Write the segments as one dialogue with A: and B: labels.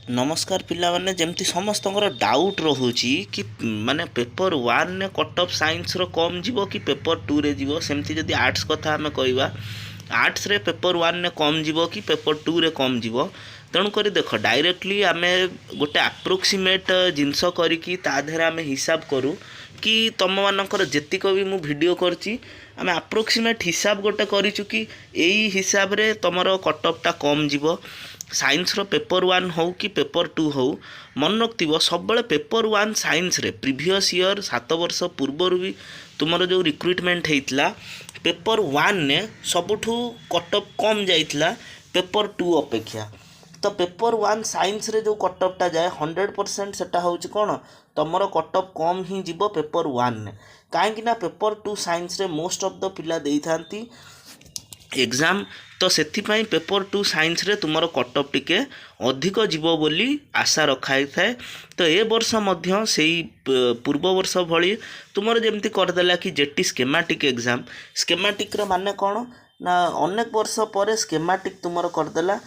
A: नमस्कार पिला माने जमती समस्त डाउट रोची कि माने पेपर वन ने कट ऑफ साइंस रो कम जीवो कि पेपर टू रे जीवो सेमती जदि आर्ट्स कथा आमे कहवा आर्ट्स रे पेपर वन ने कम जीवो कि पेपर टू रे कम जीवो तेणुक देख डायरेक्टली आमे गोटे अप्रोक्सीमेट जिनस करिकी ता देहरे आमे हिसाब करू कि तुम मानकर जेतिक भी मु वीडियो करची आमे अप्रोक्सीमेट हिसाब गोटे करिचु कि एई हिसाब रे तमरो कट ऑफ टा कम जीवो साइंस रो पेपर वन हो कि पेपर टू हो मन रखिव सब पेपर वन साइंस रे प्रीवियस ईयर 7 वर्ष पूर्वर भी तुमर जो रिक्रुटमेंट होता पेपर वन ने सबुठू कट ऑफ कम जाइथिला पेपर टू अपेक्षा। तो पेपर वन साइंस रे जो कट ऑफ टा जाए 100% सेटा होउची कोन तमरो कट ऑफ कम ही जीवो पेपर वन ने काहेकि ना पेपर टू साइंस रे मोस्ट ऑफ द पिला देई थांती एग्जाम तो सेथिपाई पेपर टू साइंस रे तुमर कट ऑफ टिके अधिक जीव बोली आशा रखाई थाए। तो ए वर्ष मध्य सेई पूर्व वर्ष भली तुमर जेमती करदेला कि जेटी स्केमाटिक एग्जाम स्केमाटिक रो माने कोन ना अनेक वर्ष पर स्केमाटिक तुमर करदेला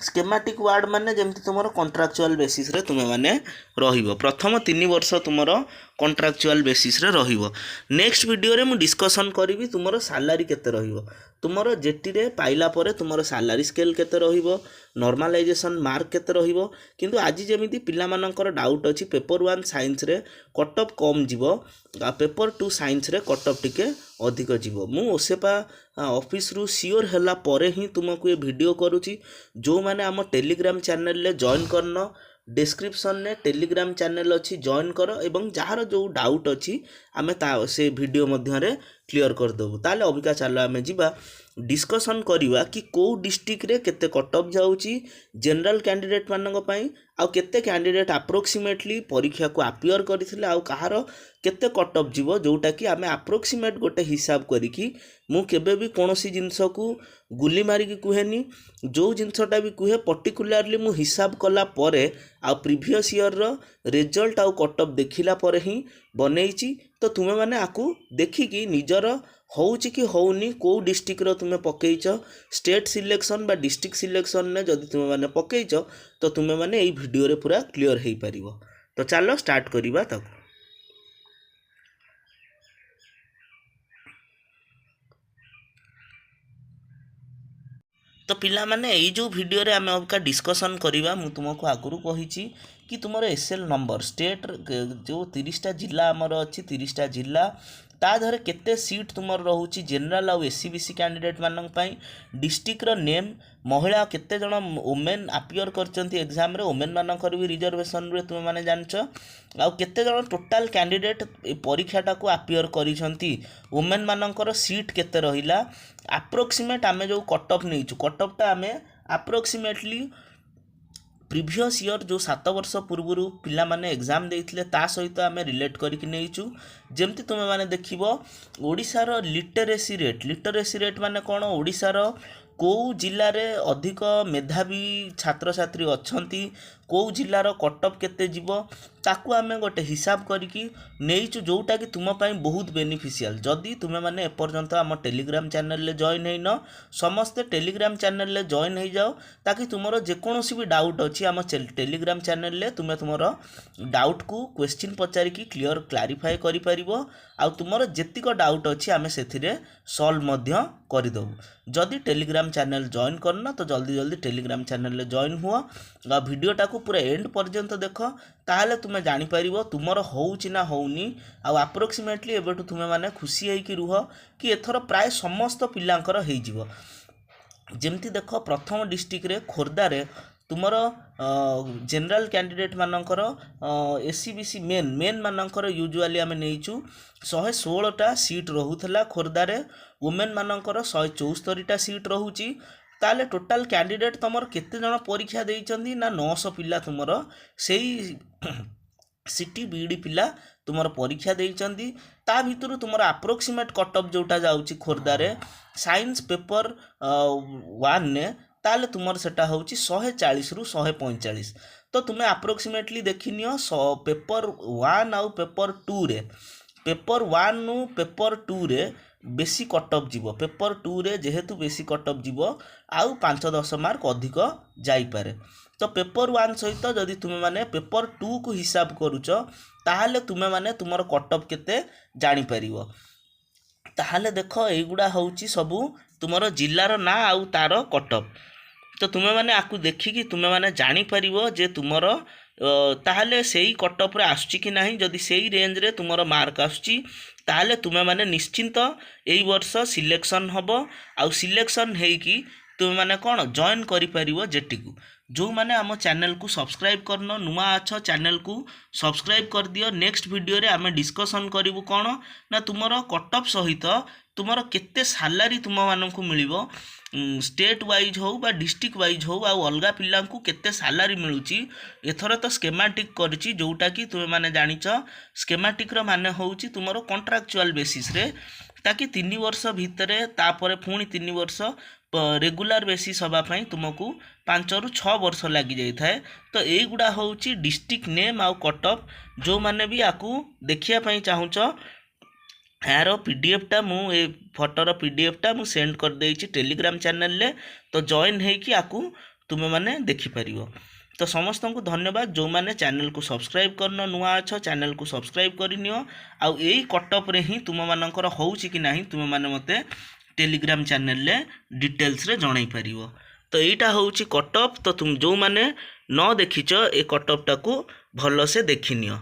A: स्केमाटिक वार्ड माने जेमती तुमर कॉन्ट्रैक्चुअल बेसिस रे तुमे माने रहिबो प्रथम 3 वर्ष तुमर कॉन्ट्रैक्चुअल बेसिस रे रहिबो। नेक्स्ट वीडियो रे मु डिस्कशन करिवि तुमर सैलरी केते रहिबो तुमर जेटी रे पाइला परे तुमर सैलरी स्केल केते रहिबो नॉर्मलाइजेशन मार्क केते रहिबो किंतु आज जेमिति पिला मानकर डाउट अछि पेपर वन साइंस रे कट ऑफ कम जीवो पेपर टू साइंस रे कट ऑफ टिके अधिक जीवो मु ओसेपा ऑफिस रु सियोर हैला परे ही तुमको ये वीडियो करूची जो माने हम टेलीग्राम चैनल ले जॉइन करनो डिस्क्रिप्शन ने टेलीग्राम चैनल अच्छी जॉइन कर एवं जार जो डाउट अच्छी आमे ता से वीडियो मध्य रे क्लियर कर देबु ताले अबिका चलो आमे जिबा डिस्कशन करिवा कि को डिस्ट्रिक्ट रे केते कट ऑफ जाउची जनरल कैंडिडेट मानक पई आ केते कैंडिडेट अप्रोक्सीमेटली परीक्षा को अपियर करथिले आ कहार केते कट ऑफ जीवो जोटा कि आमे अप्रोक्सीमेट गोटे हिसाब करिकी मु केबे भी कोनोसी जिंस को गुली मारी की कुहेनी जो जिनसटा भी कुहे पर्टिकुलरली मु हिसाब कला परे आ प्रीवियस ईयर रो रिजल्ट आ कट ऑफ देखिला परे ही बनेइची। तो तुमे माने आकु देखिकी निजर होउची कि होउनी को डिस्ट्रिक्ट रो तुमे पकेइच स्टेट सिलेक्शन बा डिस्ट्रिक्ट सिलेक्शन ने जदि तुमे माने पकेइच तो तुमे माने एई वीडियो रे पूरा क्लियर हेई परिबो। तो चलो स्टार्ट करिबा तक। तो पिला माने एई जो वीडियो रे आमे अबका डिस्कशन करिबा मु तुमको आगुरु कहिची कि तुमर एसएल नंबर स्टेट जो 30टा जिला हमर अछि 30टा जिला ता धरे केते सीट तुमर रहउची जनरल आ एससीबीसी कैंडिडेट मानन पई डिस्ट्रिक्ट रो नेम महिला केते जण वुमेन अपियर करचंती एग्जाम रे वुमेन मानकर भी रिजर्वेशन रे तुम माने जानछ आ केते जण टोटल कैंडिडेट परीक्षाटा को अपियर करिसंती वुमेन मानकर सीट केते रहिला अप्रोक्सीमेट आमे जो कट ऑफ नेइछु कट ऑफ टा आमे अप्रोक्सीमेटली प्रीवियस ईयर जो 7 वर्ष पूर्व पिला माने एग्जाम देइथिले ता सहित आमे रिलेट करिक नेइछु जेमति तुमे माने देखिबो ओडिसा रो लिटरेसी रेट माने कोन ओडिसा रो को जिल्ला रे अधिक मेधावी छात्र छात्री अछंती को जिल्लार कट ऑफ केते जीवो ताकू आमे गोटे हिसाब करिकी नेइछु जोटा कि तुम पई बहुत बेनिफिशियल जदी तुमे माने एपर्यंत आम टेलीग्राम चैनल ले जॉइन हेइन समस्त टेलीग्राम चैनल ले जॉइन हो जाओ ताकि तुमरो जेकोसी भी डाउट अछि आम टेलीग्राम चैनल ले तुमे तुमरो डाउट को क्वेश्चन पचारिकी क्लियर क्लारिफाई करि परिबो आ तुमरो जेतिक डाउट अछि आमे सेथिरे सॉल्व मध्य करि दबु। जदी टेलीग्राम चैनल जॉइन करना तो जल्दी जल्दी टेलीग्राम चैनल ले जॉइन हुआ आ वीडियोटा को पूरा एंड पर्यंत देख ताहले तुमे जानि परिबो तुमर होउची ना होउनी आ अप्रोक्सीमेटली एबेटु तुमे माने खुशी हेई कि रुह कि एथर प्राय समस्त पिलांकर हेई जिवो। जेमती देख प्रथम डिस्ट्रिक्ट रे खोर्धा रे तुमर जनरल कैंडिडेट मानकर एससीबीसी मेन मानकर यूजुअली आमे नेइचु 116टा सीट रहुथला खोर्धा रे वुमेन मानकर 174टा सीट रहुची ताले टोटल कैंडिडेट तुमर केते जण परीक्षा देइचंदी ना 900 पिला तुमर सेई सिटी बीडी पिला तुमर परीक्षा देइचंदी ता भितरु तुमर अप्रोक्सीमेट कट ऑफ जोटा जाउची खोर्धा रे साइंस पेपर 1 ने ताले तुमर सेटा होउची 140 रु 145 तो तुमे अप्रोक्सीमेटली देखिनियो पेपर 1 आउ पेपर 2 रे पेपर 1 नु पेपर 2 रे बेसी कटअप जीव पेपर 2 रे जेहेतु बेसी कटअप जीव आउ 5-10 मार्क अधिक जाइपारे। तो पेपर 1 सहित जदि तुमे माने पेपर 2 को हिसाब करूच ताहले तुमे माने तुमर कटअप केते जानि परिवो। ताहले देख एगुड़ा होउची सबू तुमर जिल्लार ना आउ तार कटअप। तो तुमे माने आकु देखिकी तुमे माने जानि परिवो जे तुमर ताहले सेही कटअप रे आसुची कि नाही। जदि सेही रेंज रे तुमर मार्क आसुची ताहले तुमे माने निश्चिंत एई वर्ष सिलेक्शन हबो। आउ सिलेक्शन हेइकी तुमे माने कोन जॉइन करि परिवो जेटी को। जो माने आम चैनल को सब्सक्राइब करनो नुआ अच्छ चैनल को सब्सक्राइब कर दियो। नेक्स्ट वीडियो रे आमे डिस्कशन करिवु कोन ना तुमरो कटअप सहित तुमरो केते सैलरी तुम माननकु मिलिवो स्टेट वाइज हो बा डिस्ट्रिक्ट वाइज हो आ अलगा पिला को केते सैलरी मिलुची। एथर तो स्केमाटिक करची जोटा कि तुमे माने जानिच स्केमाटिक रो माने होउची तुमरो कॉन्ट्रैक्चुअल बेसिस रे ताकि 3 वर्ष भितरे तापरे पुणी 3 वर्ष रेगुलर बेसिस हवा पई तुमको 5 रु 6 वर्ष लगी जाई थाए। तो एई गुडा होउची डिस्ट्रिक्ट नेम आउ कटअप। जो माने भी आकु देखिया पई चाहुच यार पीडीएफ टा मु ए फोटोर पीडीएफ टा मु सेंड कर देइची टेलीग्राम चैनल ले। तो जॉइन हेकी आकु तुमे माने देखि परिवो। तो समस्त को धन्यवाद। जो माने चैनल को सब्सक्राइब करनो नुआ अच्छ चैनल को सब्सक्राइब करिनियो। आउ एई कटअप रे ही तुम मानकर होउची कि नाही तुम माने मते टेलीग्राम चैनल ले डिटेल्स रे जणाई परिवो। तो एटा होउची कटअप। तो तुम जो माने न देखिच ए कटअप टाकू भलो से देखिनियो।